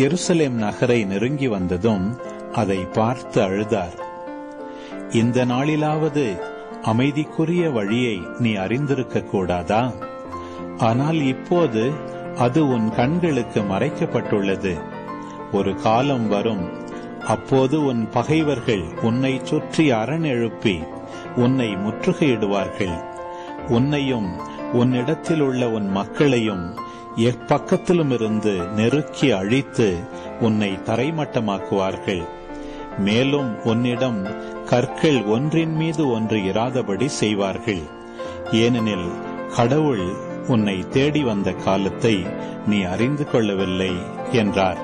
எருசலேம் நகரை நெருங்கி வந்ததும் அதை பார்த்து அழுதார். இந்த நாளிலாவது அமைதிக்குரிய வழியை நீ அறிந்திருக்க கூடாதா? ஆனால் இப்போது அது உன் கண்களுக்கு மறைக்கப்பட்டுள்ளது. ஒரு காலம் வரும், அப்போது உன் பகைவர்கள் உன்னை சுற்றி அரண் எழுப்பி உன்னை முற்றுகையிடுவார்கள். உன்னையும் உன்னிடத்தில் உள்ள உன் மக்களையும் எப்பக்கத்திலும் இருந்து நெருக்கி அழித்து உன்னை தரைமட்டமாக்குவார்கள். மேலும் உன்னிடம் கற்கள் ஒன்றின் மீது ஒன்று இராதபடி செய்வார்கள். ஏனெனில் கடவுள் உன்னை தேடி வந்த காலத்தை நீ அறிந்து கொள்ளவில்லை என்றார்.